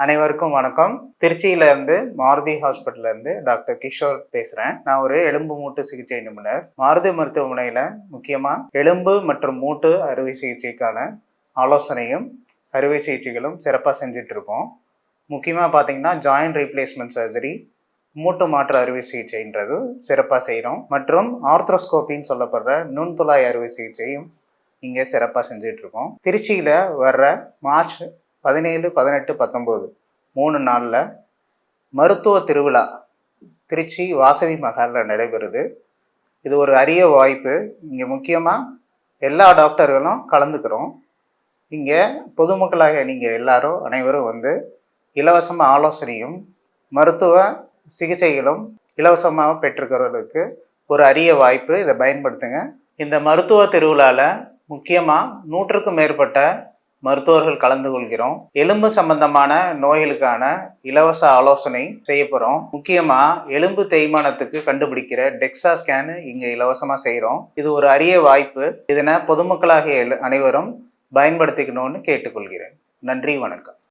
அனைவருக்கும் வணக்கம். திருச்சியில இருந்து மாருதி ஹாஸ்பிட்டல்ல இருந்து டாக்டர் கிஷோர் பேசுறேன். நான் ஒரு எலும்பு மூட்டு சிகிச்சை நிபுணர். மாருதி மருத்துவமனையில முக்கியமா எலும்பு மற்றும் மூட்டு அறுவை சிகிச்சைக்கான ஆலோசனையும் அறுவை சிகிச்சைகளும் சிறப்பாக செஞ்சுட்டு இருக்கோம். முக்கியமாக பார்த்தீங்கன்னா ஜாயிண்ட் ரீப்ளேஸ்மெண்ட் சர்ஜரி, மூட்டு மாற்று அறுவை சிகிச்சைன்றது சிறப்பாக செய்கிறோம். மற்றும் ஆர்த்ரோஸ்கோப்பின்னு சொல்லப்படுற நுண்துளாய் அறுவை சிகிச்சையும் இங்கே சிறப்பாக செஞ்சுட்டு இருக்கோம். திருச்சியில் வர்ற மார்ச் 17, 18, 19 3 நாளில் மருத்துவ திருவிழா திருச்சி வாசவி மகாலில் நடைபெறுது. இது ஒரு அரிய வாய்ப்பு. இங்கே முக்கியமாக எல்லா டாக்டர்களும் கலந்துக்கிறோம். இங்கே பொதுமக்களாக நீங்கள் எல்லாரும் அனைவரும் வந்து இலவசமாக ஆலோசனையும் மருத்துவ சிகிச்சைகளும் இலவசமாக பெற்றுக்கிறவர்களுக்கு ஒரு அரிய வாய்ப்பு. இதை பயன்படுத்துங்க. இந்த மருத்துவ திருவிழாவில் முக்கியமாக 100க்கும் மேற்பட்ட மருத்துவர்கள் கலந்து கொள்கிறோம். எலும்பு சம்பந்தமான நோய்களுக்கான இலவச ஆலோசனை செய்ய போகிறோம். முக்கியமாக எலும்பு தேய்மானத்துக்கு கண்டுபிடிக்கிற டெக்ஸா ஸ்கேனு இங்கே இலவசமாக செய்கிறோம். இது ஒரு அரிய வாய்ப்பு. இதனை பொதுமக்களாகிய அனைவரும் பயன்படுத்திக்கணும்னு கேட்டுக்கொள்கிறேன். நன்றி, வணக்கம்.